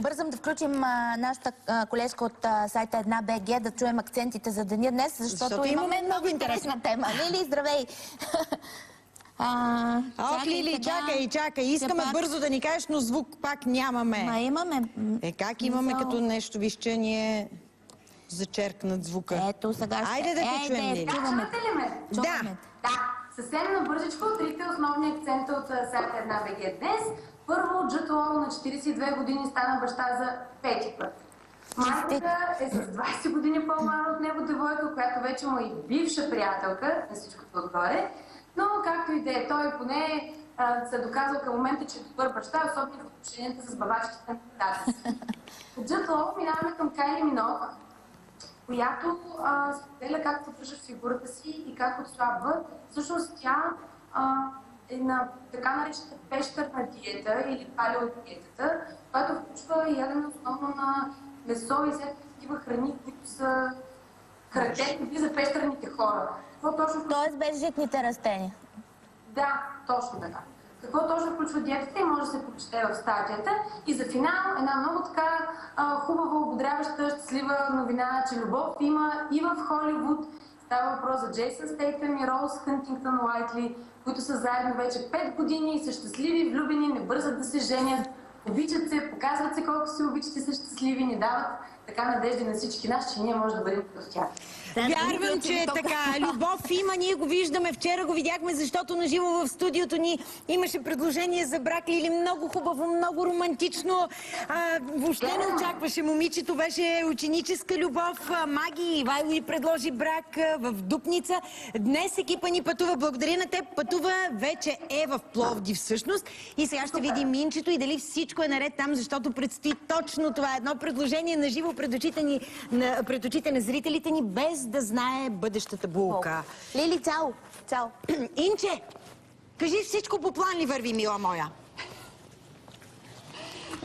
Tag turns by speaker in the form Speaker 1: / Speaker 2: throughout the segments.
Speaker 1: Бързам да включим нашата колежка от сайта 1BG, да чуем акцентите за деня днес, защото имаме много интересна тема. Лили, здравей!
Speaker 2: Ох, Лили, чакай. Искаме бързо да ни кажеш, но звук пак нямаме.
Speaker 1: Имаме.
Speaker 2: Как имаме като нещо, виж, че ни е зачеркнат звука.
Speaker 1: Ето, сега ще...
Speaker 2: Айде да те чуем, Лили.
Speaker 3: Чувате ли ме?
Speaker 2: Да.
Speaker 3: Съвсем набързичко, трите основни акцента от сайта 1BG днес. Първо, Джуд Лоу на 42 години стана баща за пети път. Майката е с 20 години по-млада от него девойка, която вече му е бивша приятелка, на всичкото отгоре. Но както и да е, той поне се е доказал към момента, че е добър баща, особено в отношенията с бавачките на децата си. От Джуд Лоу минаваме към Кайли Миног, която споделя как поддържа фигурата си и как отслабва. Всъщност тя е на така наречената пещерна диета или палеодиетата, която включва ядене основно на месо и всякакви такива храни, които са характерни за пещерните хора.
Speaker 1: Тоест без житните растения.
Speaker 3: Да, точно така. Какво точно включва диетата и може да се прочете в статията. И за финал една много така хубава, ободряваща, щастлива новина, че любов има и в Холивуд. Става въпрос за Джейсън Стейтъм и Роуз Хантингтън Уайтли, които са заедно вече 5 години и са щастливи, влюбени, не бързат да се женят, обичат се, показват се колко се обичат и са щастливи, ни дават така надежди на всички нас, че ние може да бъдем като тях.
Speaker 2: Вярвам, че е така. Любов има, ние го виждаме. Вчера го видяхме, защото наживо в студиото ни имаше предложение за брак. Лили, много хубаво, много романтично. Въобще не очакваше момичето. Беше ученическа любов. Маги Ивайло ни предложи брак в Дупница. Днес екипа ни пътува. Благодаря на теб. Пътува вече е в Пловдив всъщност. И сега ще видим Минчето и дали всичко е наред там, защото предстои точно това. Едно предложение наживо пред очите на зрителите ни, без да знае бъдещата булка.
Speaker 1: Лили, цао!
Speaker 2: Инче, кажи, всичко по план ли върви, мила моя?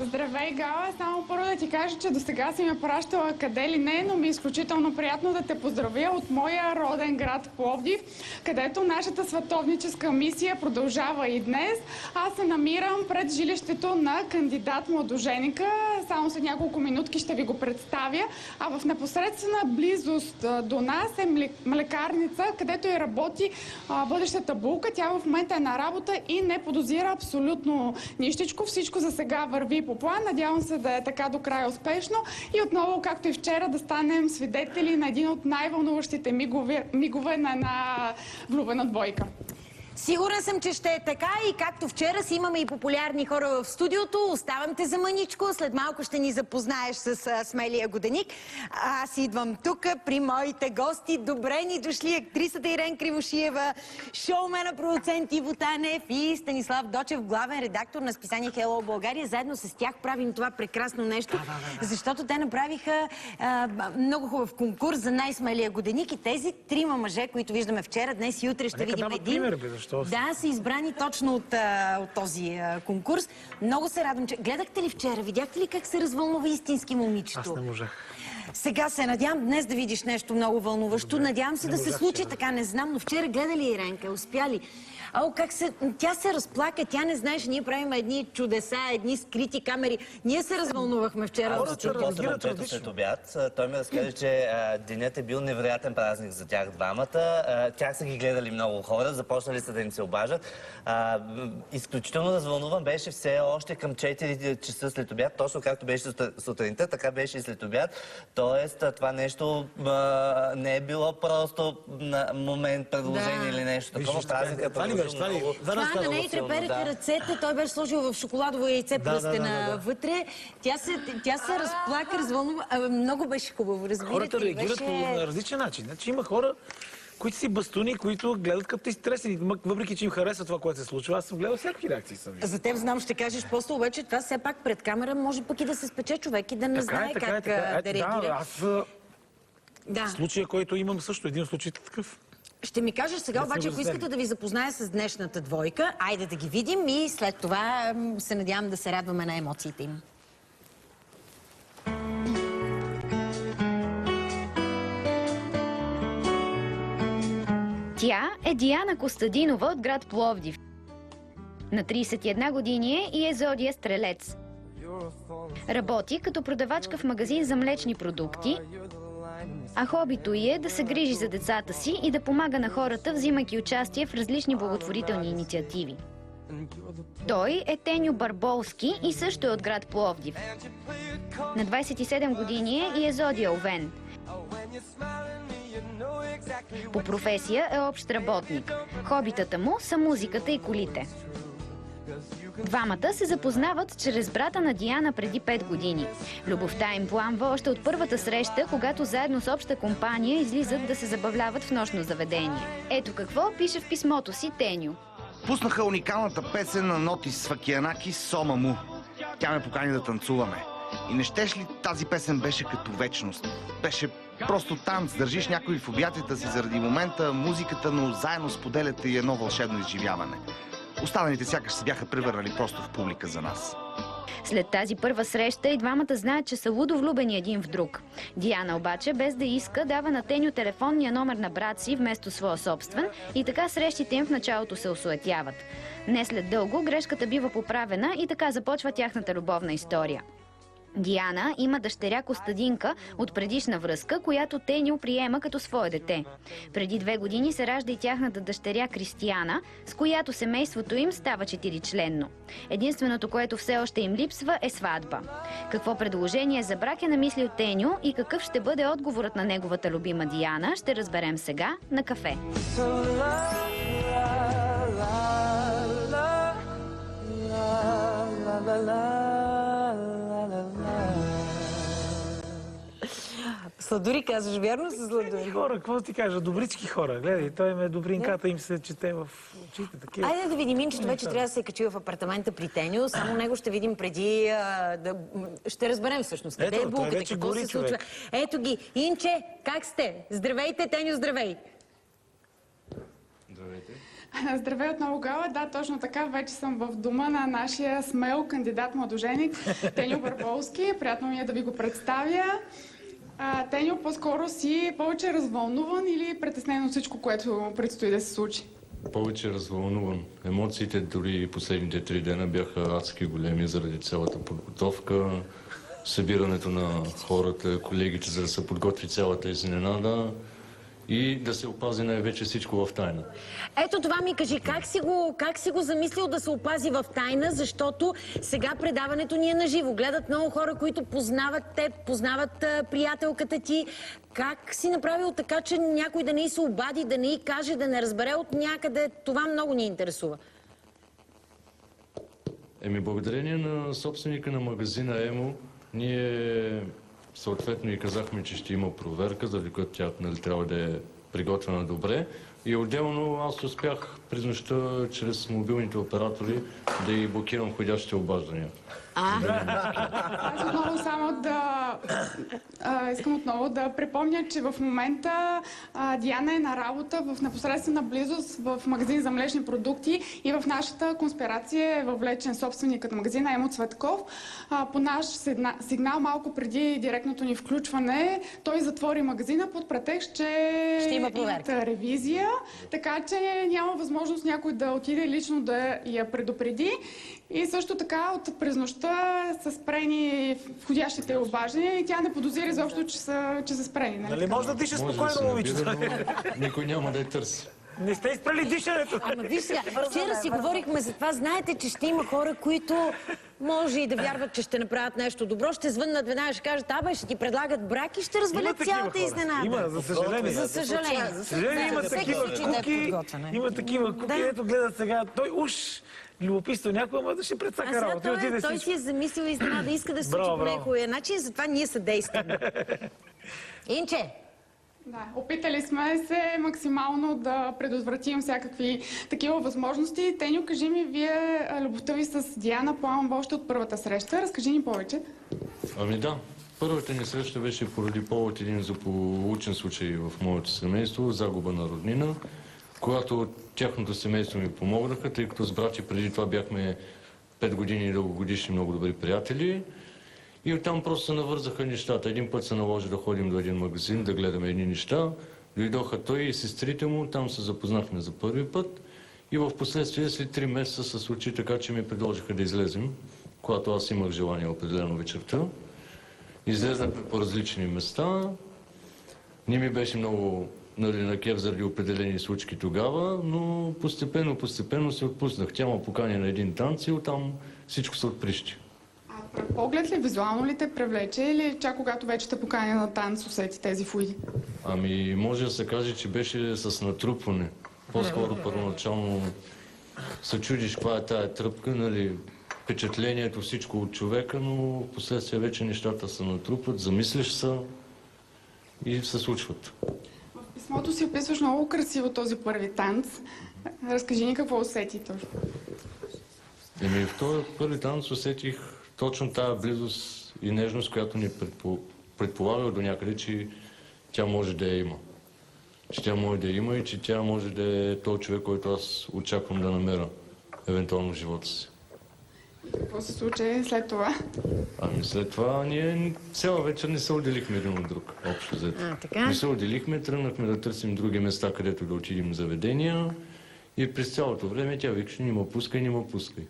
Speaker 4: Здравей, Гала! Само първо да ти кажа, че до сега си ме пращала къде ли не, но ми е изключително приятно да те поздравя от моя роден град Пловдив, където нашата световническа мисия продължава и днес. Аз се намирам пред жилището на кандидат младоженика. Само след няколко минутки ще ви го представя. А в непосредствена близост до нас е млекарница, където и работи бъдещата булка. Тя в момента е на работа и не подозира абсолютно нищичко. Всичко за сега върви по план. Надявам се да е така до края успешно и отново, както и вчера, да станем свидетели на един от най-вълнуващите мигове на една влюбена двойка.
Speaker 2: Сигурен съм, че ще е така и както вчера си имаме и популярни хора в студиото. Оставам те за мъничко. След малко ще ни запознаеш с смелия годеник. Аз идвам тук при моите гости. Добре ни дошли актрисата Ирен Кривошиева, шоумена продуцент Иво Танев и Станислав Дочев, главен редактор на списание Hello България. Заедно с тях правим това прекрасно нещо, защото те направиха много хубав конкурс за най-смелия годеник и тези трима мъже, които виждаме вчера, днес и утре ще видим един. Да, са избрани точно от този конкурс. Много се радвам, че... Гледахте ли вчера? Видяхте ли как се развълнува истински момичето?
Speaker 5: Аз не можах.
Speaker 2: Сега се надявам днес да видиш нещо много вълнуващо. Надявам се да се случи така, не знам, но вчера гледа ли Иренка? Успя ли? Тя се разплака, тя не знаеше, ние правим едни чудеса, едни скрити камери. Ние се развълнувахме вчера.
Speaker 6: След обяд. Той ми разкаже, че денят е бил невероятен празник за тях двамата. Тях са ги гледали много хора, започнали са да им се обажат. Изключително развълнуван беше все още към 4 часа след обяд, точно както беше сутринта, така беше и след обяд. Тоест, това нещо не е било просто на момент предложение или нещо такова. Празникът
Speaker 5: Това
Speaker 2: на нея трепереха ръцете, той беше сложил в шоколадово яйце пръстена вътре. Тя се разплака, развълнува. Много беше хубаво, разбирате.
Speaker 5: Хората реагират по различен начин. Значи има хора, които си бастуни, които гледат като изтресени. Въпреки че им харесва това, което се случва, аз съм гледал всякакви реакции.
Speaker 2: За теб знам, ще кажеш после, обаче това все пак пред камера може пък и да се спече човек и да не знае как да реагира.
Speaker 5: Да, случая, който имам също, един случай такъв.
Speaker 2: Ще ми кажеш сега, обаче, ако искате да ви запозная с днешната двойка, айде да ги видим и след това се надявам да се радваме на емоциите им.
Speaker 7: Тя е Диана Костадинова от град Пловдив. На 31 години е и е зодия Стрелец. Работи като продавачка в магазин за млечни продукти, а хобито й е да се грижи за децата си и да помага на хората, взимайки участие в различни благотворителни инициативи. Той е Теньо Барболски и също е от град Пловдив. На 27 години е и е зодиал-овен. По професия е общ работник. Хобитата му са музиката и колите. Двамата се запознават чрез брата на Диана преди 5 години. Любовта им пламва още от първата среща, когато заедно с обща компания излизат да се забавляват в нощно заведение. Ето какво пише в писмото си Теньо.
Speaker 8: Пуснаха уникалната песен на Нотис Факианакис «Сома му». Тя ме покани да танцуваме. И не щеш ли тази песен беше като вечност? Беше просто танц, държиш някой в обятията си заради момента, музиката, но заедно споделяте и едно вълшебно изживяване. Останалите сякаш се бяха превърнали просто в публика за нас.
Speaker 7: След тази първа среща и двамата знаят, че са лудовлюбени един в друг. Диана обаче, без да иска, дава на Теньо телефонния номер на брат си вместо своя собствен и така срещите им в началото се осуетяват. Не след дълго грешката бива поправена и така започва тяхната любовна история. Диана има дъщеря Костадинка от предишна връзка, която Теньо приема като свое дете. Преди 2 години се ражда и тяхната дъщеря Кристияна, с която семейството им става 4-членно. Единственото, което все още им липсва, е сватба. Какво предложение за брак е намислил Теньо и какъв ще бъде отговорът на неговата любима Диана, ще разберем сега на кафе.
Speaker 2: Сладури казваш, вярно са сладури?
Speaker 5: Хора, какво ти кажа? Добрички хора. Гледай, той ме добринката им се чете в очите. Такива.
Speaker 2: Айде да видим, Инчето вече трябва да се качи в апартамента при Теньо. Само него ще видим преди ще разберем всъщност къде е булката, какво се случва. Ето ги. Инче, как сте? Здравейте, Теньо, здравей!
Speaker 4: Здравейте. Здравей отново, Гала. Да, точно така. Вече съм в дома на нашия смел кандидат-младоженик Теньо Барболски. Приятно ми е да ви го представя. Теньо, по-скоро си повече развълнуван или притеснен от всичко, което предстои да се случи?
Speaker 9: Повече развълнуван. Емоциите дори последните 3 дена бяха адски големи заради цялата подготовка, събирането на хората, колегите, за да се подготви цялата изненада и да се опази най-вече всичко в тайна.
Speaker 2: Ето това ми кажи, как си го замислил да се опази в тайна, защото сега предаването ни е наживо. Гледат много хора, които познават теб, познават приятелката ти. Как си направил така, че някой да не й се обади, да не й каже, да не разбере от някъде? Това много ни интересува.
Speaker 9: Благодарение на собственика на магазина Емо, ние съответно и казахме, че ще има проверка, заради която тя трябва да е приготвена добре. И отделно аз успях през нощта чрез мобилните оператори да и блокирам входящите обаждания.
Speaker 4: Аз отново само искам отново да припомня, че в момента Диана е на работа в непосредствена близост в магазин за млечни продукти и в нашата конспирация е въвлечен собственикът на магазина Емо Цветков. По наш сигнал малко преди директното ни включване, той затвори магазина под претекст, че
Speaker 2: ще има проверка.
Speaker 4: Ревизия, така че няма възможност някой да отиде лично да я предупреди. И също така от през нощта са спрени входящите обаждания и тя не подозира изобщо, че са спрени.
Speaker 5: Нали може да диша спокойно, момичета?
Speaker 9: Никой няма да я търси.
Speaker 5: Не сте изпрали дишането.
Speaker 2: Ама виж сега, вчера си говорихме за това. Знаете, че ще има хора, които може и да вярват, че ще направят нещо добро, ще звъннат веднага, ще кажат, ще ти предлагат брак и ще развалят цялата изненада.
Speaker 5: Има, за съжаление.
Speaker 2: За съжаление.
Speaker 5: За съжаление има такива куки, ето гледат сега. Той уж любопитство някой, ама да ще прецака работа.
Speaker 2: Той си е замислил изненада, иска да се случи по някой начин, затова ние съдействаме. Инче!
Speaker 4: Да, опитали сме се максимално да предотвратим всякакви такива възможности. Теньо, кажи ми, вие любовта ви с Диана пламва още от първата среща. Разкажи ни повече.
Speaker 9: Да. Първата ни среща беше поради повод един злополучен случай в моето семейство, загуба на роднина, когато тяхното семейство ми помогнаха, тъй като с брати преди това бяхме 5 години дългогодишни много добри приятели. И оттам просто се навързаха нещата. Един път се наложи да ходим до един магазин, да гледаме едни неща. Дойдоха той и сестрите му, там се запознахме за първи път. И в последствие след 3 месеца се случи така, че ми предложиха да излезем, когато аз имах желание определено вечерта. Излезнахме по различни места. Не ми беше много на кеф заради определени случки тогава, но постепенно се отпуснах. Тя ме покани на един танц и оттам всичко се отприщи.
Speaker 4: А поглед ли, визуално ли те привлече или чак когато вече те покани на танц усети тези фуиди?
Speaker 9: Ами, може да се каже, че беше с натрупване. По-скоро първоначално се чудиш каква е тая тръпка, нали, впечатлението, всичко от човека, но последствие вече нещата се натрупват, замислиш се и се случват.
Speaker 4: В писмото си описваш много красиво този първи танц. Разкажи ни какво усети точно.
Speaker 9: В този първи танц усетих точно тая близост и нежност, която ни предполага до някъде, че тя може да я има. Че тя може да я има и че тя може да е този човек, който аз очаквам да намеря евентуално в живота си.
Speaker 4: Какво се случи след това?
Speaker 9: Ами след това ние цяла вечер не се отделихме един от друг, общо взето. Не се отделихме, тръгнахме да търсим други места, където да отидем заведения и през цялото време тя викаше: не ме пускай, не ме пускай.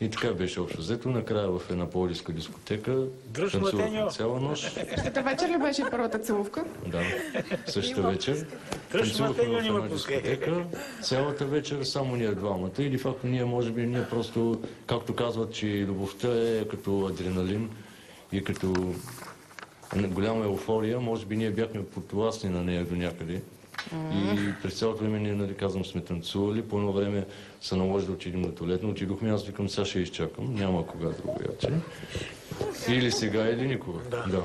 Speaker 9: И така беше общо взето. Накрая в една пловдивска дискотека танцувахме цяла нощ.
Speaker 4: Същата вечер ли беше първата целувка?
Speaker 9: Да, същата вечер. Танцувахме в една дискотека цялата вечер, само ние двамата. И де факто ние просто, както казват, че любовта е като адреналин и като голяма еуфория, може би ние бяхме подвластни на нея до някъде. И през цялото време ние, нали казвам, сме танцували. По едно време се наложи да отидем на туалетна. Отидохме, аз викам: сега ще изчакам. Няма кога другояче. Или сега, или никога. Да.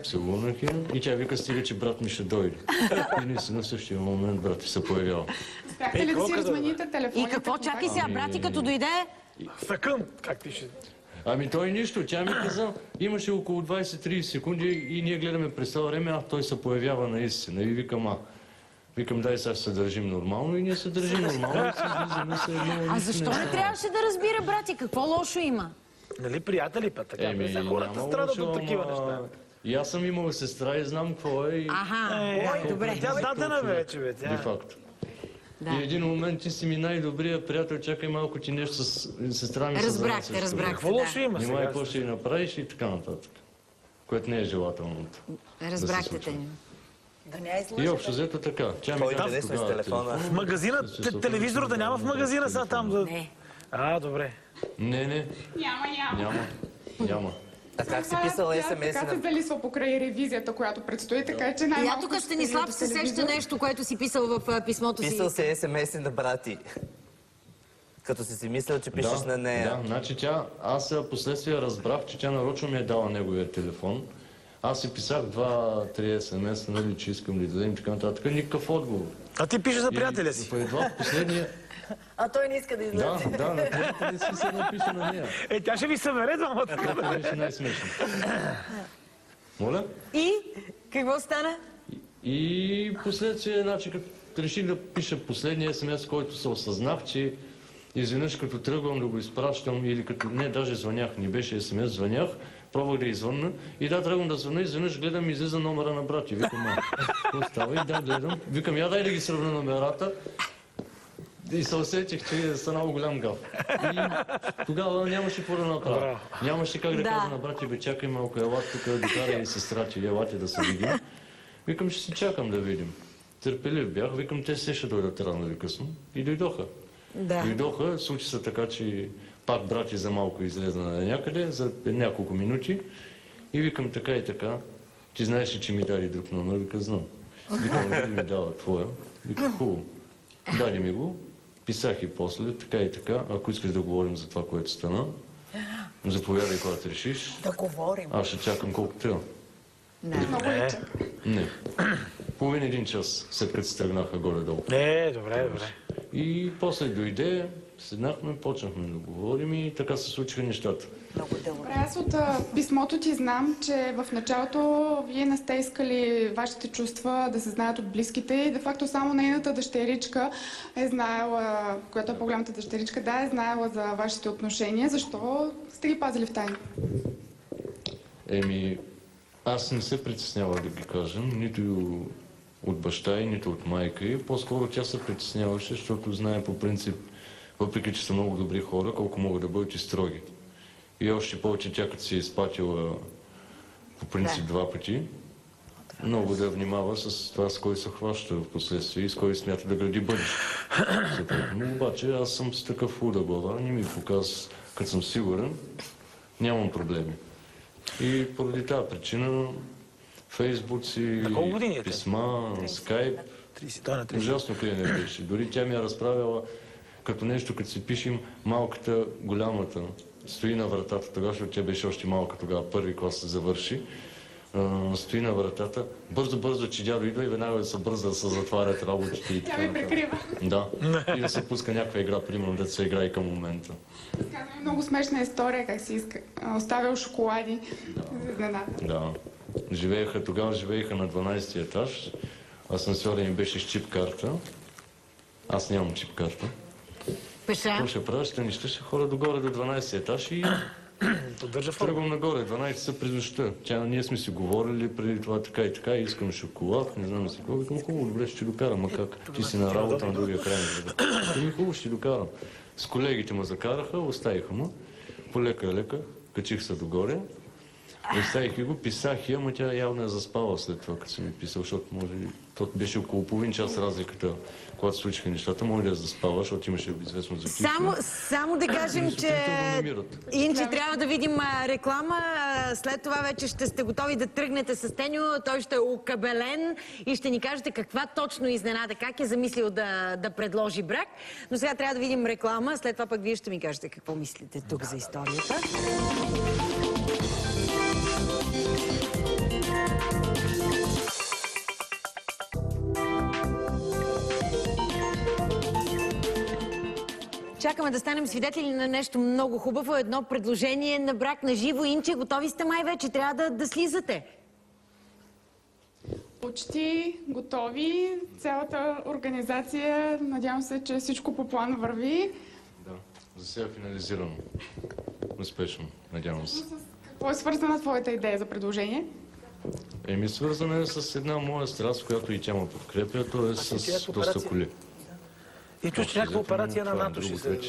Speaker 9: Целунах я и тя вика: стига, че брат ми ще дойде. И наистина в същия момент брат ти се появява.
Speaker 4: Успяхте ли да си размените телефоните?
Speaker 2: И какво? Чакай сега, брати като дойде?
Speaker 5: Съкън, как ти ще...
Speaker 9: Ами той нищо, тя ми каза, имаше около 20-30 секунди и ние гледаме през това време, той се появява наистина. И викам, дай сега се държим нормално, и ние се държим нормално.
Speaker 2: А защо не трябваше да разбира, брати? Какво лошо има?
Speaker 5: Нали, приятели път, така за хората страдат от такива неща.
Speaker 9: И аз съм имал сестра и знам какво е.
Speaker 2: Добре.
Speaker 5: Тя дадена вече, бе.
Speaker 9: Де факто. И един момент ти си ми най-добрия приятел, чакай малко, ти нещо с сестра ми се
Speaker 2: Разбрахте.
Speaker 5: Какво лошо има сега?
Speaker 9: Нимай какво ще направиш и така нататък. Което не е желателното.
Speaker 2: Разбрахте те.
Speaker 9: И общо взето така. Тя ми даде
Speaker 6: с телефона.
Speaker 5: В магазина, телевизор да няма в магазина сега там да...
Speaker 2: Не.
Speaker 5: Добре.
Speaker 9: Не. Няма.
Speaker 6: А как си писала SMS?
Speaker 4: Така се залисва покрай ревизията, която предстои, така че най-малко...
Speaker 2: Я тук Станислав се сеща нещо, което си писал в писмото си.
Speaker 6: Писал се SMS на брати. Като си мислил, че пишеш на нея.
Speaker 9: Да, значи аз последствие разбрах, че тя нарочно ми е дала неговия телефон. Аз си писах 2-3 SMS, нали, че искам ли да дадем така нататък. Никакъв отговор.
Speaker 5: А ти пишеш за приятеля си.
Speaker 9: Едва в последния...
Speaker 2: А той не иска да излезе.
Speaker 9: Да, на приятеля си се напиша на нея.
Speaker 5: Тя ще ви събере двамата.
Speaker 9: Това беше най-смешно. Моля?
Speaker 2: И? Какво стана?
Speaker 9: И последствие, значи, като реших да пиша последния SMS, който се осъзнах, че изведнъж като тръгвам да го изпращам или като... Не, даже звънях, не беше SMS, звънях, пробвах да извънна и тръгвам да звънна, изведнъж гледам, излиза номера на брати. Викам, какво става? И гледам. Викам, дай да ги сравня номерата. И се усетих, че са много голям гаф. И тогава нямаше какво да направя. Нямаше как да кажа на брати: бе, чакай малко, ела тук, докарай и сестра ти, елате да се видим. Викам, ще си чакам да видим. Търпелив бях, викам, те се ще дойдат рано или късно. И дойдоха. Дойдоха, случи се така, че пак брати за малко излезна на някъде, за няколко минути. И викам, така и така, ти знаеш ли, че ми даде друг номер? Вика, знам. Викам, да ми дава твоя. Вика, хубаво. Даде ми го, писах и после, така и така. Ако искаш да говорим за това, което стана, заповядай, когато решиш.
Speaker 2: Да говорим.
Speaker 9: Аз ще чакам колко трябва. Не. Половин-един час, след като се тръгнаха горе-долу.
Speaker 5: Добре.
Speaker 4: И
Speaker 9: после дойде, седнахме, почнахме да говорим и така се случиха нещата.
Speaker 4: Добре, аз от писмото ти знам, че в началото вие не сте искали вашите чувства да се знаят от близките и де факто само нейната дъщеричка е знаела, която е по-голямата дъщеричка, е знаела за вашите отношения. Защо сте ги пазили в тайна?
Speaker 9: Аз не се притеснявах да ги кажа, нито от баща и нито от майка и. По-скоро тя се притесняваше, защото знае по принцип въпреки че са много добри хора, колко могат да бъдат и строги. И още повече тя, като си е изплатила по принцип 2 пъти, много да внимава с това, с кой се хваща в последствие и с кой смята да гради бъдеще. Но обаче аз съм с такъв луда глава, не ми показва, като съм сигурен, нямам проблеми. И поради тази причина фейсбуци, писма, скайп, ужасно клиент беше. Дори тя ми е разправила като нещо, като си пишем малката, голямата, стои на вратата тогава, защото тя беше още малка тогава, първи клас се завърши. Стои на вратата, бързо, че дядо идва и веднага да се бърза да се затварят работите и така.
Speaker 4: Тя ми прикрива.
Speaker 9: Да. И да се пуска някаква игра, примерно, да се играе към момента.
Speaker 4: Казваме много смешна история, как си оставил шоколади за изненада.
Speaker 9: Да. Тогава живееха на 12-ти етаж. Асансьорът им беше с чип карта. Аз нямам чип карта.
Speaker 2: Пеша?
Speaker 9: Какво ще правя? Ще нища, хора догоре до 12-ти етаж и тръгвам нагоре, 12 са през нощта. Ние сме си говорили преди това така и така, искам шоколад, не знам си какво. Викам, хубаво, добре, ще ти докарам, а как? Ти си на работа на другия край. Ами хубаво, ще ти докарам. С колегите ме закараха, оставиха му. Полека, качих се догоре. Оставих и го, писах я, ама тя явно е заспала след това, като съм ми писал, защото може то беше около половин час разликата, когато случиха нещата, може да я заспала, защото имаше известно закипване.
Speaker 2: Само да кажем, че иначе трябва да видим реклама. След това вече ще сте готови да тръгнете с Теньо. Той ще е окабелен и ще ни кажете каква точно изненада, как е замислил да предложи брак. Но сега трябва да видим реклама. След това пък вие ще ми кажете какво мислите тук за историята. Чакаме да станем свидетели на нещо много хубаво. Едно предложение на брак на живо. Инче, готови сте май вече. Трябва да слизате.
Speaker 4: Почти готови. Цялата организация, надявам се, че всичко по план върви.
Speaker 9: Да, за сега финализирано. Успешно, надявам се.
Speaker 4: Какво е свързана твоята идея за предложение?
Speaker 9: Свързана е с една моя страст, която и тя ме подкрепя, т.е. с доста коли.
Speaker 5: И чуш, че някаква операция на НАТО ще се...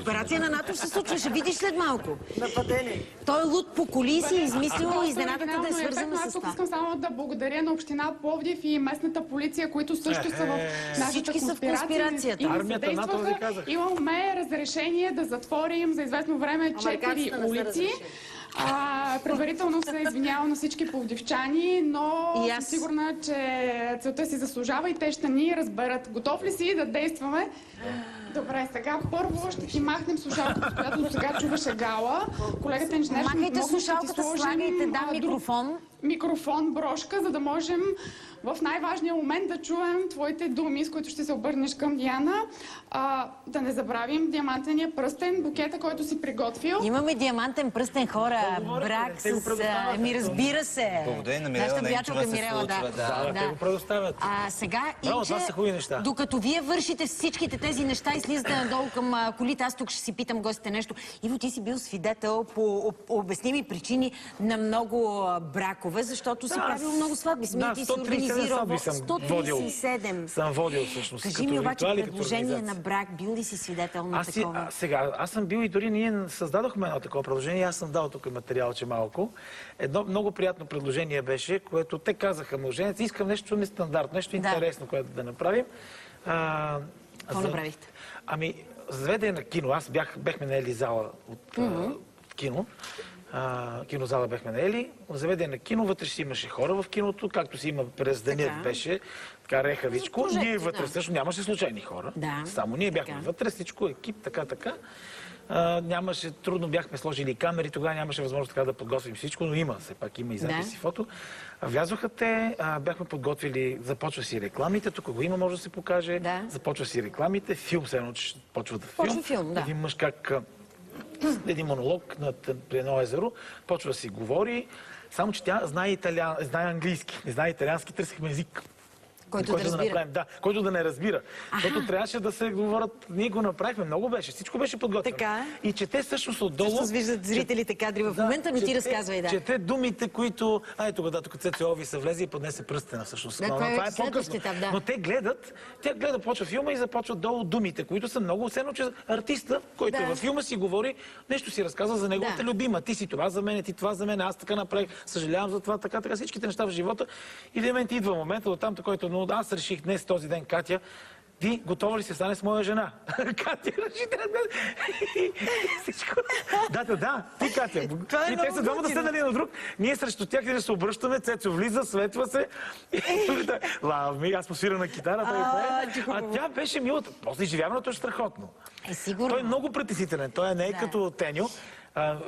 Speaker 2: Операция на НАТО ще се случва, ще видиш след малко.
Speaker 5: Нападение.
Speaker 2: Той е луд по коли си измислил изненадата да е свързана с
Speaker 4: това.
Speaker 2: това.
Speaker 4: Искам само да благодаря на община Пловдив и местната полиция, които също са в нашата конспирация.
Speaker 5: Армията НАТО ви казах.
Speaker 4: Имаме разрешение да затворим за известно време 4 улици. Предварително се извинявам на всички пловдивчани, но съм сигурна, че целта си заслужава и те ще ни разберат. Готов ли си да действаме? Добре, сега първо ще ти махнем слушалката, която до сега чуваше Гала. Колегата инженер ще
Speaker 2: махайте слушалката, слагайте микрофон.
Speaker 4: Микрофон, брошка, за да можем в най-важния момент да чуем твоите думи, с които ще се обърнеш към Диана. Да не забравим диамантения пръстен, букета, който си приготвил.
Speaker 2: Имаме диамантен пръстен, хора. Брак с... разбира се.
Speaker 6: Благодаря на Мирела,
Speaker 2: приятелка Мирела,
Speaker 5: да. Те го предоставят.
Speaker 2: Сега,
Speaker 5: това са хубави неща.
Speaker 2: Докато вие вършите всичките тези неща и слизате надолу към колите, аз тук ще си питам гостите нещо. Иво, ти си бил свидетел по обясними причини на много бракове, защото си правил много сватби.
Speaker 5: Да, 137 съм водил всъщност.
Speaker 2: Кажи ми обаче, предложение на брак, бил ли си свидетел на такова?
Speaker 5: Аз съм бил и дори ние създадохме едно такова предложение. Аз съм дал тук материалче малко. Едно много приятно предложение беше, което те казаха мъженец. Искам нещо нестандартно, нещо интересно, което да направим.
Speaker 2: Какво направихте?
Speaker 5: Заведе на кино. бехме наели зала от кино. Кинозала бехме наели. Заведе на кино, вътре си имаше хора в киното, както си има през денят беше, така рехавичко. Ние вътре също нямаше случайни хора. Само ние бяхме вътре, всичко екип, така. Трудно бяхме сложили камери, тогава нямаше възможност така да подготвим всичко, но има и записи, фото. Влязоха те, бяхме подготвили, започва си рекламите, тук го има, може да се покаже. Започва си рекламите, филм, все едно, че почва да филм. Един мъж как един монолог при едно езеро, почва да си говори, само че тя знае английски, не знае италиански, търсихме език.
Speaker 2: Който да разбира.
Speaker 5: направим. Да, който да не разбира. Защото трябваше да се говорят. Ние го направихме, много беше. Всичко беше подготвено.
Speaker 2: Така.
Speaker 5: И чете всъщност отдолу.
Speaker 2: Всъщност виждат зрителите кадри в момента, но ти разказвай, да.
Speaker 5: Чете думите, които... Ето тук Цецо Ови се влезе и поднесе пръстена всъщност.
Speaker 2: Да, това е по-късно. Да.
Speaker 5: Но те гледат, почва филма и започват долу думите, които са много ценно, че артиста, който във филма си говори, нещо си разказва за неговата любима. Ти си това за мен, ти това за мен, аз така направих, съжалявам за това, така, всичките неща в живота. И в момент идва момента от там, който аз реших днес този ден, Катя, ти готова ли се стане с моя жена? Катя, реши всичко. Да, ти, Катя. И те са двамата седнали на друг. Ние срещу тях да се обръщаме, Цецо влиза, светва се. Лав ми, аз посвира на китарата. А тя беше милата. После изживяването е страхотно.
Speaker 2: Сигурно.
Speaker 5: Той е много притеснителен. Той не е като Теньо.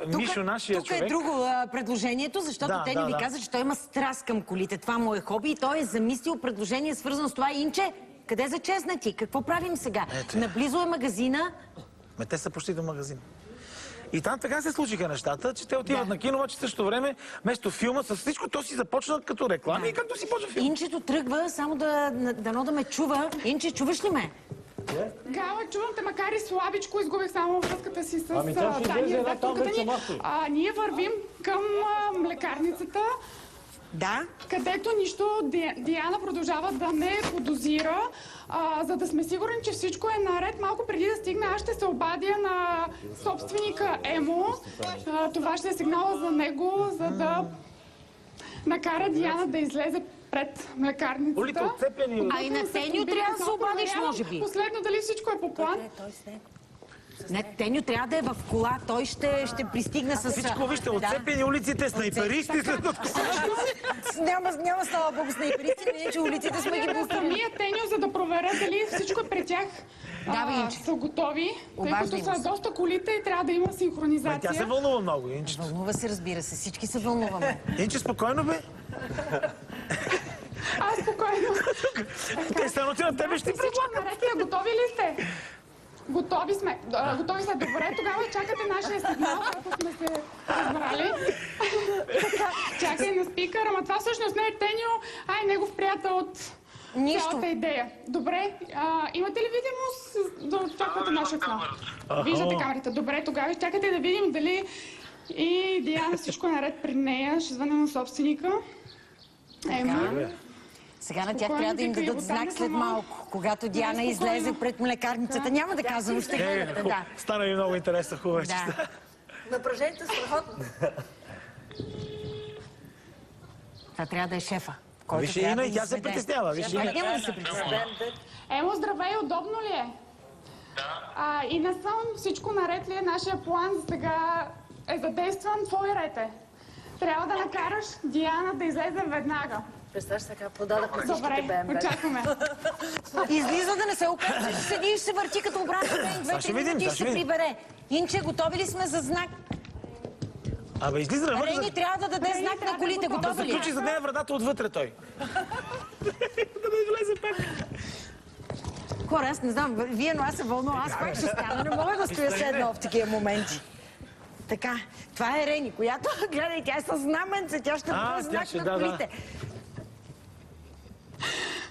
Speaker 5: Мишо, нашия човек.
Speaker 2: Тук е друго предложението, защото Теньо ви каза, че той има страст към колите. Това му е хоби и той е замислил предложение, свързано с това. Инче, къде зачезна ти? Какво правим сега? Наблизо е магазина.
Speaker 5: Те са почти до магазина. И там така се случиха нещата, че те отиват на кино, че същото време, вместо филма, с всичко то си започна като реклами и както си почва филм.
Speaker 2: Инчето тръгва, само да ме чува. Инче, чуваш ли ме?
Speaker 4: Гала, чувам те, макар и слабичко, изгубих само връзката си с Таня. Ние вървим към млекарницата, където нищо Диана продължава да не подозира. За да сме сигурни, че всичко е наред, малко преди да стигна, аз ще се обадя на собственика Емо. Това ще е сигнала за него, за да накара Диана да излезе пред млекарницата.
Speaker 5: Улите отцепени.
Speaker 2: А и на Теньо трябва да се обадиш, може би.
Speaker 4: Последно, дали всичко е по план?
Speaker 2: Не, Теньо трябва да е в кола, той ще пристигне с...
Speaker 5: Всичко, вижте, отцепени улиците, снайперисти след
Speaker 2: Няма, слава богу, снайперисти, не че улиците сме ги пустили.
Speaker 4: Самия Теньо, за да проверя дали всичко при тях са готови, тъй като са доста колите и трябва да има синхронизация.
Speaker 5: Тя се вълнува много, Инчето.
Speaker 2: Вълнува се, разбира се, всички се вълнуваме.
Speaker 5: Инче, спокойно бе.
Speaker 4: Аз спокойно.
Speaker 5: Те са на тебе ще
Speaker 4: предлага. Готови ли сте? Готови сме. Готови сме. Добре, тогава чакате нашия сигнал, ако сме се разбрали. Чакай на спикър, ама това всъщност не е Теньо, а е негов приятел от цялата идея. Добре, имате ли видимост да очаквате нашия сигнал? Виждате камерите. Добре, тогава чакате да видим дали и Диана всичко е наред при нея. Ще звъня на собственика.
Speaker 2: Сега на тях трябва да им дадат знак след малко, когато Диана излезе пред млекарницата. Няма да казвам, ще гледате, да.
Speaker 5: Стана ми много интересно, хубаво.
Speaker 2: Напрежението е страхотно. Това трябва да е шефа.
Speaker 5: Виж, Ина, и тя се притеснява.
Speaker 2: Няма да се притеснява.
Speaker 4: Емо, здравей, удобно ли е? Да. И не само всичко наред ли е, нашия план за сега е задействан, твой ред е. Трябва да накараш Диана да излезе веднага.
Speaker 10: Представяш сега, продадахме всичките БМВ.
Speaker 4: Добре, очакваме.
Speaker 2: Излиза да не се окаже, ще седи и ще се върти като обратно ден, 2-3 минути и ще се прибере. Инче, готови ли сме за знак?
Speaker 5: Абе, излиза навън.
Speaker 2: Рени трябва да даде знак на колите, готови ли?
Speaker 5: Да заключи за нея вратата отвътре той. Да не влезе пак.
Speaker 2: Хора, аз не знам, вие, но аз се вълнувам, аз пак ще стана, не мога да стоя седна в такива моменти. Така, това е Рени, която, гледай, тя е със знаменце, тя ще даде знак на колите.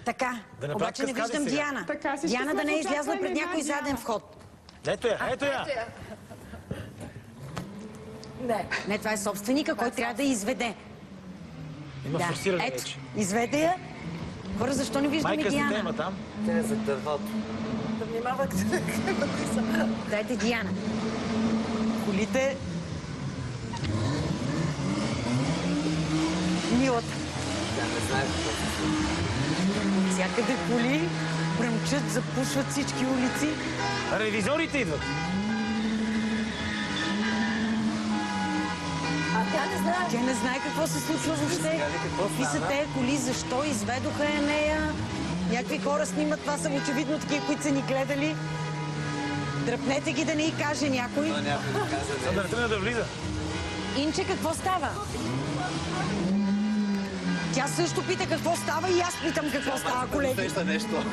Speaker 2: Така, обаче не виждам Диана. Диана да не е излязла пред някой заден вход.
Speaker 5: Ето я, ето я.
Speaker 2: Не, това е собственика, който трябва да я изведе.
Speaker 5: Има форсиране вече.
Speaker 2: Изведе я. Хора, защо не виждаме Диана?
Speaker 5: Майка си тема там.
Speaker 6: Те е за дървото.
Speaker 10: Да внимавате.
Speaker 2: Дайте Диана. Колите... Милата.
Speaker 6: Тя не знае какво се случва.
Speaker 2: Всякъде коли, бръмчат, запушват всички улици.
Speaker 5: Ревизорите идват.
Speaker 2: Тя не знае какво се случва въобще. Какви са тези коли, защо изведоха я нея. Някакви хора снимат, това са очевидно такива, които са ни гледали. Дръпнете ги да не й каже някой.
Speaker 5: Да не тръгне да влиза.
Speaker 2: Инче, какво става? Тя също пита какво става и аз питам какво става, колеги.
Speaker 6: Сеща нещо.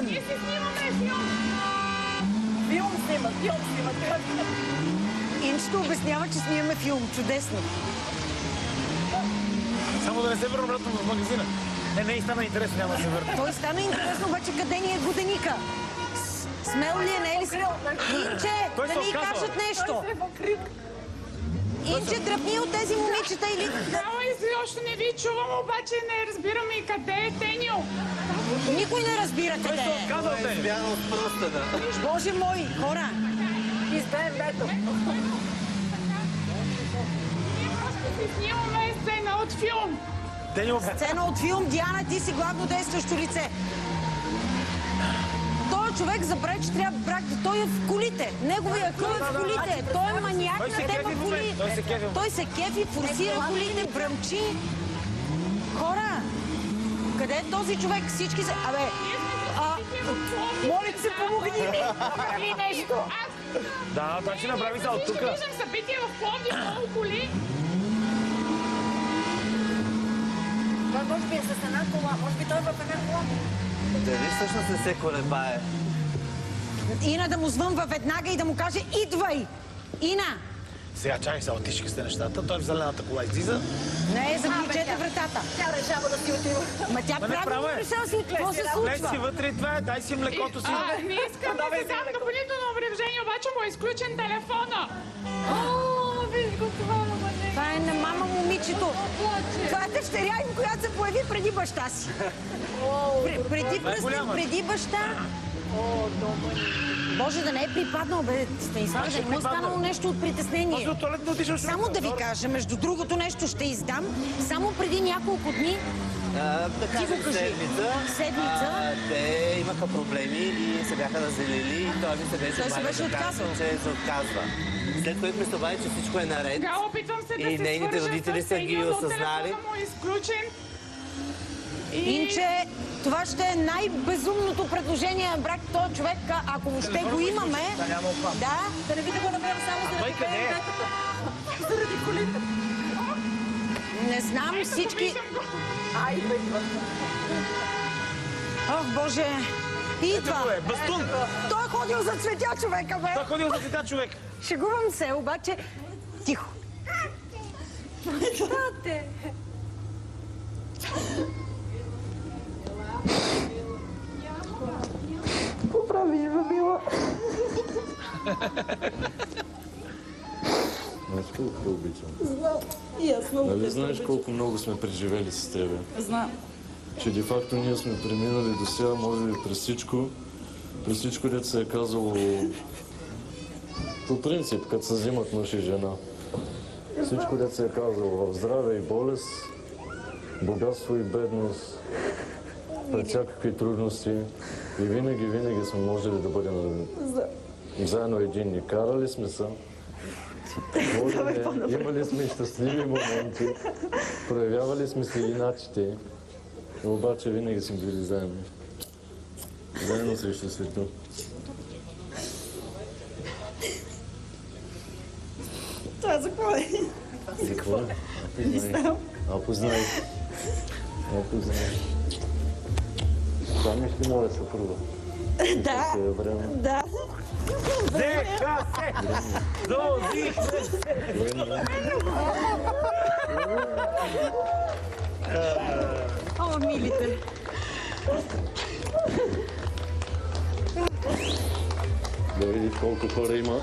Speaker 4: Ние си снимаме филм.
Speaker 10: Филм снимат.
Speaker 2: Инчето обяснява, че снимаме филм. Чудесно.
Speaker 5: Само да не се върна обратно в магазина. Не, и стана интересно, няма да се върне.
Speaker 2: Той стана интересно, обаче къде ни е годеника? Смел ли е, не е ли смел? Инче,
Speaker 5: Той
Speaker 2: да
Speaker 5: се
Speaker 2: ни
Speaker 5: отказва.
Speaker 2: кажат нещо. Инче, дръпни от тези момичета или...
Speaker 4: Гала, изобщо не ви чувам, обаче не разбирам и къде е Тенио.
Speaker 2: Никой не разбира
Speaker 5: Той
Speaker 2: къде
Speaker 5: се
Speaker 2: е.
Speaker 5: отказва от тебе.
Speaker 6: Бяга от пръстена.
Speaker 2: Боже мой, хора!
Speaker 10: Избеем бето.
Speaker 4: Снимаме сцена от филм.
Speaker 5: Тенио,
Speaker 2: Сцена от филм, Диана, ти си главно действащо лице. Той човек забрави, че трябва брак. Той е в колите. Неговия къл е в колите. Той е маниак
Speaker 5: Той се
Speaker 2: на
Speaker 5: кефи
Speaker 2: тема
Speaker 5: в
Speaker 2: коли.
Speaker 5: момента, той се кефи.
Speaker 2: Той се кефи, форсира колите, бръмчи. Хора, къде е този човек? Всички се... Абе, моля се, помогни ми. Направи нещо.
Speaker 5: да, това ще направи за от тук.
Speaker 4: Виждам събитие в Пловдив, много коли.
Speaker 10: Той може би е с една кола. Може би той е в една кола.
Speaker 6: Дали всъщност не се колебае?
Speaker 2: Ина да му звънва веднага и да му каже: идвай! Ина!
Speaker 5: Сега чакай са отишки сте нещата. Той в зелената кола излиза.
Speaker 2: Не, заключете вратата.
Speaker 10: Тя решава да си отива.
Speaker 2: Ма тя
Speaker 5: Ма не права
Speaker 2: правилно
Speaker 5: е.
Speaker 2: решава си какво се
Speaker 5: Влез си
Speaker 2: случва.
Speaker 5: вътре и това е. Дай си млекото си.
Speaker 4: Не искам да се дам допълнително обрежение, обаче му е изключен телефона. Виж го това, мамане.
Speaker 2: Това е на мама момичето. Това е дъщеря им, която се появи преди баща си. Преди пръстен, преди баща. Боже, да не е припаднал, бе, Станислав, да не му е станало нещо от притеснение.
Speaker 5: Може до туалет да отишъл.
Speaker 2: Само да ви кажа, между другото нещо ще издам. Само преди няколко дни,
Speaker 6: Да кажем
Speaker 2: кажи. Седмица.
Speaker 6: Те имаха проблеми и се бяха разделили и той ми се беше
Speaker 2: Той се беше отказал.
Speaker 6: че се отказва. След което ми се обади, че всичко е наред.
Speaker 4: Гало, опитвам се да
Speaker 6: И
Speaker 4: се
Speaker 6: нейните
Speaker 4: свържа
Speaker 6: родители
Speaker 4: с
Speaker 6: са ги
Speaker 4: Тенио, но
Speaker 6: осъзнали.
Speaker 4: телефона му е изключен.
Speaker 2: Инче, това ще е най-безумното предложение на брак. Този човек, ако въобще го имаме... Да.
Speaker 10: Да не би да го направим само
Speaker 5: Той
Speaker 10: заради
Speaker 5: къде е?
Speaker 10: бетата. Заради колите.
Speaker 2: Не знам всички...
Speaker 10: Ай, идва.
Speaker 2: Ох, Боже! Идва!
Speaker 5: Ето го е, бастун.
Speaker 2: Той е ходил за цветя, човека, бе!
Speaker 5: Той ходил за цвета човек.
Speaker 2: Шегувам се, обаче... Тихо!
Speaker 10: Тате. Поправи ме, мила.
Speaker 9: Знаеш колко те обичам?
Speaker 10: Знам. И аз много
Speaker 9: Нали
Speaker 10: те
Speaker 9: знаеш
Speaker 10: обичам.
Speaker 9: колко много сме преживели с тебе?
Speaker 10: Знам.
Speaker 9: Че де-факто ние сме преминали до сега, може би през всичко, дето се е казало по принцип, като се взимат мъж и жена. Всичко, дето се е казало в здраве и болест, богатство и бедност, пред всякакви трудности. И винаги сме можели да бъдем заедно единни. Карали сме се. Имали сме щастливи моменти, проявявали сме се иначите, обаче винаги сме били заедно. Заедно срещу света.
Speaker 10: Това за какво е?
Speaker 9: За какво е? Познай. Помниш ли моя съпруга?
Speaker 10: Да.
Speaker 9: Време.
Speaker 10: Да.
Speaker 5: Дека се! Дози се!
Speaker 2: О, милите!
Speaker 9: Да видиш колко хора има.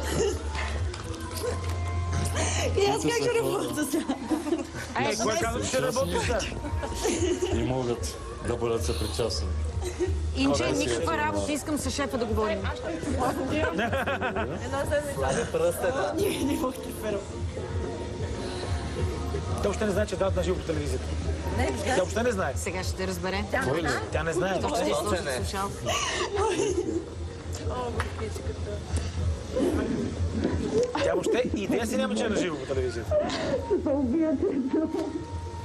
Speaker 10: И аз как ще работя сега?
Speaker 5: Кой каза, че ще работиш?
Speaker 9: И могат да бъдат съпричастни.
Speaker 2: Инче, никаква работа, искам с шефа да говорим.
Speaker 10: Една седмица.
Speaker 6: Пръстена.
Speaker 10: Ние не мога да ферам.
Speaker 5: Тя още не знае, че дават на живо по телевизията.
Speaker 10: Не,
Speaker 5: Тя още не знае.
Speaker 2: Сега ще разбере.
Speaker 5: Кой ли? Тя не знае.
Speaker 2: Ще си сложи слушалки.
Speaker 10: О, госпичката.
Speaker 5: Тя въобще идея си няма, че е на живо по телевизията.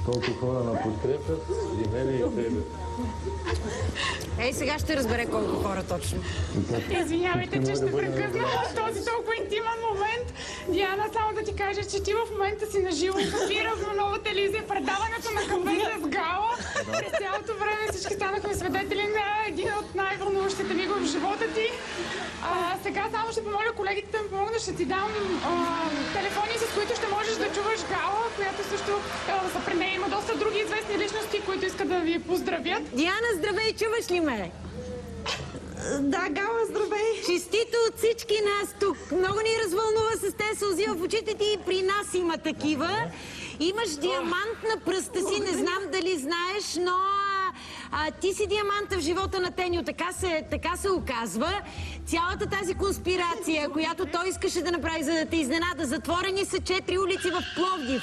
Speaker 9: Колко хора на подкрепят и мене и тебе.
Speaker 2: Ей, сега ще разбере колко хора точно.
Speaker 4: Извинявайте, че ще прекъсна този толкова интимен момент. Диана, само да ти кажа, че ти в момента си на живо в ефира в Нова телевизия, предаването на кафе с Гала. През цялото време всички станахме свидетели на един от най-вълнуващите мигове в живота ти. Сега само ще помоля колегите да ми помогнат, ще ти дам телефони, с които ще можеш да чуваш Гала, която също са при нея. Има доста други известни личности, които искат искат да ви поздравят.
Speaker 2: Диана, здравей, чуваш ли ме?
Speaker 11: Да, Гала, здравей!
Speaker 2: Честито от всички нас тук. Много ни развълнува с те сълзи в очите ти и при нас има такива. Имаш диамант на пръста си, не знам дали знаеш, но ти си диаманта в живота на Теньо, така се оказва. Цялата тази конспирация, която той искаше да направи, за да те изненада, затворени са 4 улици в Пловдив.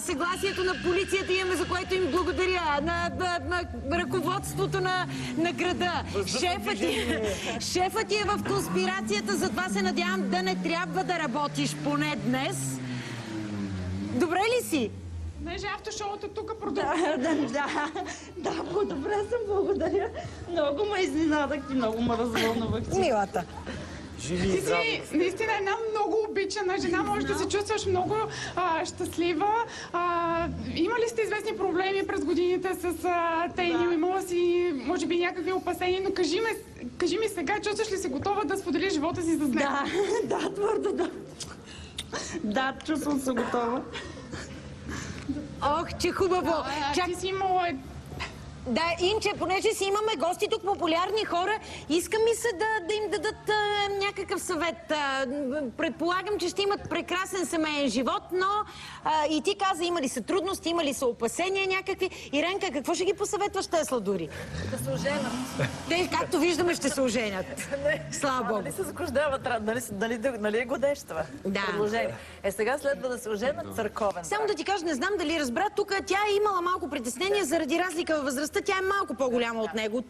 Speaker 2: Съгласието на полицията имаме, за което им благодаря, на ръководството на града. Шефът ти е в конспирацията, затова се надявам да не трябва да работиш поне днес. Добре ли си?
Speaker 4: Понеже автошоуто тук продължава.
Speaker 11: Да, добре съм, благодаря. Много ме изненадахте, много ме развълнувахте.
Speaker 2: Милата.
Speaker 5: Живи и
Speaker 4: Ти
Speaker 5: здрави.
Speaker 4: си наистина една много обичана жена, може да се чувстваш много щастлива. Има ли сте известни проблеми през годините с Теньо? Имала си, може би, някакви опасения, но кажи ми сега, чувстваш ли се готова да споделиш живота си с него?
Speaker 11: Да, твърдо да. Да, чувствам се готова.
Speaker 2: Ох, че хубаво.
Speaker 4: Ти си имала...
Speaker 2: Да, Инче, понеже си имаме гости тук, популярни хора, искам ми се да им дадат някакъв съвет. Предполагам, че ще имат прекрасен семейен живот, но и ти каза, има ли са трудности, има ли са опасения някакви. Иренка, какво ще ги посъветваш те сладури?
Speaker 10: Да се оженят.
Speaker 2: Те, както виждаме, ще се оженят. Слава Богу.
Speaker 10: Нали се загождават, нали е годещава?
Speaker 2: Да.
Speaker 10: Предложение. Сега следва да се оженят църковен.
Speaker 2: Само да ти кажа, не знам дали разбра, тук тя е имала малко притеснение заради разлика във възрастта. Тя е малко по-голяма от него.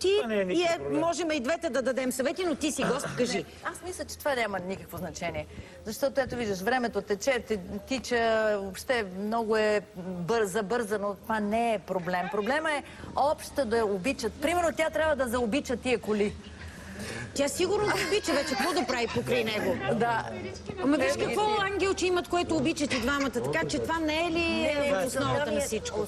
Speaker 2: Можем и двете да дадем съвети, но ти си гост, кажи.
Speaker 10: Аз мисля, че това няма никакво значение. Защото ето виждаш, времето тече, тича, въобще много е забързано. Това не е проблем. Проблема е обща да я обичат. Примерно тя трябва да заобича тия коли.
Speaker 2: Тя сигурно го обича вече. Какво да прави покрай него?
Speaker 10: Да.
Speaker 2: Ама виж какво ангелче имат, което обичат и двамата. Така че това не е ли основата на всичко?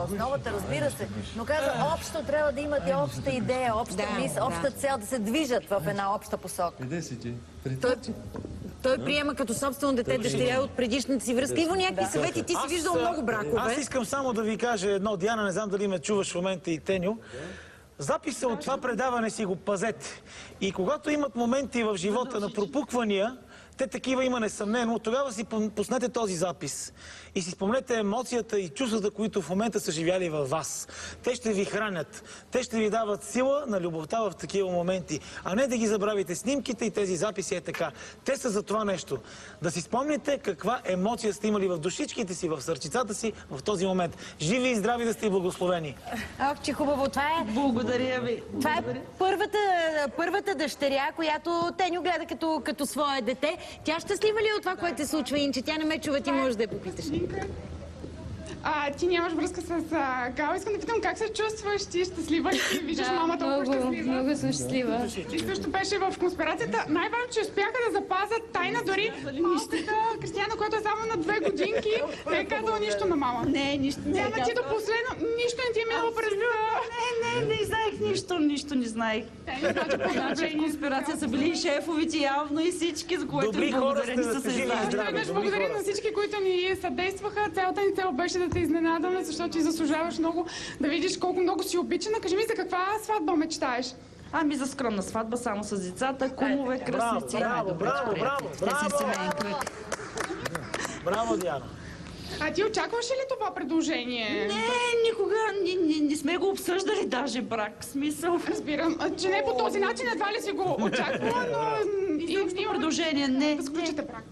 Speaker 10: Основата, разбира се. Но каза, общо трябва да имат и обща идея, обща мисъл, обща цел, да се движат в една обща посока.
Speaker 9: Къде си ти?
Speaker 2: Той приема като собствено дете дъщеря от предишната си връзка. Иво, някакви съвети, ти си виждал много бракове.
Speaker 5: Аз искам само да ви кажа едно, Диана, не знам дали ме чуваш в момента и Теньо. Записа от това предаване си го пазете. И когато имат моменти в живота на пропуквания, те такива има несъмнено, тогава си пуснете този запис и си спомнете емоцията и чувствата, които в момента са живяли във вас. Те ще ви хранят, те ще ви дават сила на любовта в такива моменти, а не да ги забравите. Снимките и тези записи е така. Те са за това нещо. Да си спомните каква емоция сте имали в душичките си, в сърчицата си в този момент. Живи и здрави да сте и благословени.
Speaker 2: Ох, че хубаво. Това е...
Speaker 11: Благодаря ви.
Speaker 2: Това е първата дъщеря, която Теньо гледа като свое дете. Тя щастлива ли е от това, което се случва, Инче? Тя не ме чува, ти можеш да я попиташ.
Speaker 4: Ти нямаш връзка с Гал. Искам да питам как се чувстваш, ти щастлива ли си? Виждаш мама толкова щастлива.
Speaker 7: Много съм щастлива.
Speaker 4: Ти също беше в конспирацията. Най-важно, че успяха да запазят тайна, дори малката Кристияна, която е само на 2 годинки, не е казала нищо на мама.
Speaker 11: Не, нищо не е
Speaker 4: казала. Ти до последно нищо не ти е минало през...
Speaker 11: Не знаех нищо не знаех. Значи в конспирация са били и шефовите явно и всички, за което благодаря, не са се издали.
Speaker 4: Благодаря на всички, които ни съдействаха. Цялата ни цел беше да те изненадаме, защото ти заслужаваш много да видиш колко много си обичана. Кажи ми, за каква сватба мечтаеш?
Speaker 11: Ами за скромна сватба, само с децата, кумове, кръстници.
Speaker 5: Браво, Диана.
Speaker 4: А ти очакваш ли това предложение?
Speaker 11: Не, никога не сме го обсъждали даже брак. Смисъл.
Speaker 4: Разбирам, че не по този начин едва ли си го очаквала, но...
Speaker 11: Изобщо предложение, не.
Speaker 4: Да сключите брак.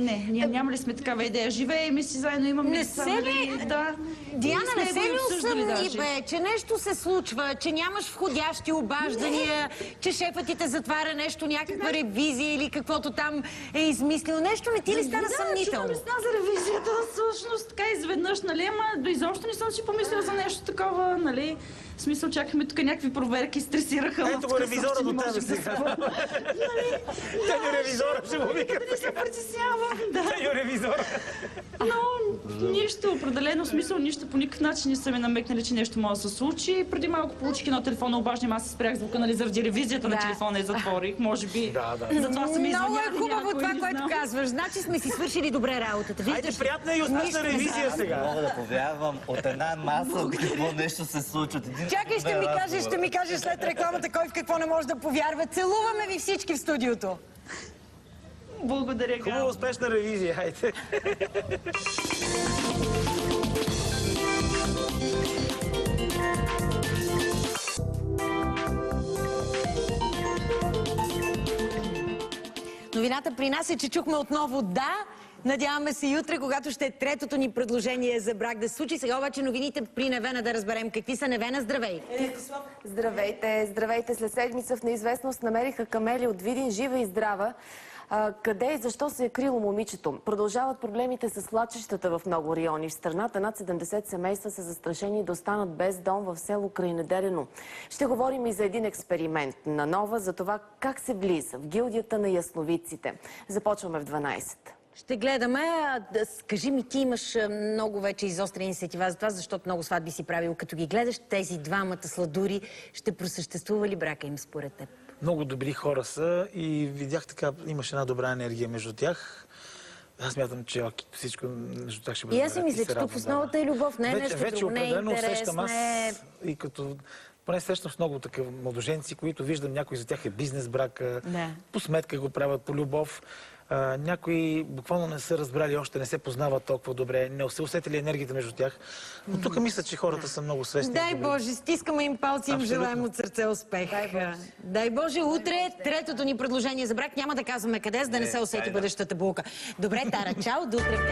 Speaker 11: Ние няма ли сме такава идея? Живеем си заедно, имаме
Speaker 2: деца. Да. Диана, не се ли усъмни, бе, че нещо се случва, че нямаш входящи обаждания, че шефът ти те затваря нещо, някаква ревизия или каквото там е измислил. Нещо не ти ли стана съмнително?
Speaker 11: Да, чувам за ревизията, всъщност, така изведнъж, нали, ама изобщо не съм си помислила за нещо такова, нали. В смисъл, чакахме тук някакви проверки, стресираха.
Speaker 5: Ето го ревизора до тебе сега. Теньо ревизора ще го викат.
Speaker 11: Да не се притеснявам, да.
Speaker 5: Теньо ревизора.
Speaker 11: Но Нищо, определено смисъл, нищо по никакъв начин не са ми намекнали, че нещо може да се случи. Преди малко получих едно телефонно обаждане, аз се спрях звука, нали, заради ревизията на телефона и затворих, може би. Затова са ми
Speaker 2: Много
Speaker 11: извъняли
Speaker 2: е хубаво това,
Speaker 11: не
Speaker 2: което
Speaker 11: знам.
Speaker 2: казваш. Значи сме си свършили добре работата.
Speaker 5: Хайде, приятна и успешна ревизия сега.
Speaker 6: Мога да повярвам от една маса какво нещо се случва.
Speaker 2: Чакай, ще ми кажеш след рекламата кой в какво не може да повярва. Целуваме ви всички в студиото.
Speaker 11: Благодаря,
Speaker 5: Хубава успешна ревизия, хайде.
Speaker 2: Новината при нас е, че чухме отново да. Надяваме се и утре, когато ще е третото ни предложение за брак да се случи. Сега обаче новините при Невена да разберем какви са. Невена, здравей!
Speaker 12: Здравейте! Здравейте! След седмица в неизвестност намериха Камели от Видин жива и здрава. Къде и защо се е крило момичето? Продължават проблемите с свлачищата в много райони. В страната над 70 семейства са застрашени да останат без дом в село Крайнеделено. Ще говорим и за един експеримент на Нова, за това как се влиза в гилдията на ясновидците. Започваме в 12.
Speaker 2: Ще гледаме. Кажи ми, ти имаш много вече изострени сетива за това, защото много сватби си правил. Като ги гледаш, тези двамата сладури, ще просъществува ли брака им според теб?
Speaker 5: Много добри хора са и видях така, имаше една добра енергия между тях. Аз смятам, че всичко между тях ще бъде.
Speaker 2: И аз си мисля, че тук в основата е любов, не е нещо друго, не е интерес, не е...
Speaker 5: И като поне срещам с много такива младоженци, които виждам, някой за тях е бизнес брак, по сметка го правят, по любов. Някои буквално не са разбрали, още не се познават толкова добре, не са усетили енергията между тях. Но тук мисля, че хората са много свестни.
Speaker 2: Дай Боже, стискаме им палци и им желаем от сърце успех. Дай Боже, утре третото ни предложение за брак. Няма да казваме къде, за да не се усети бъдещата булка. Добре, Тара, чао, до утре в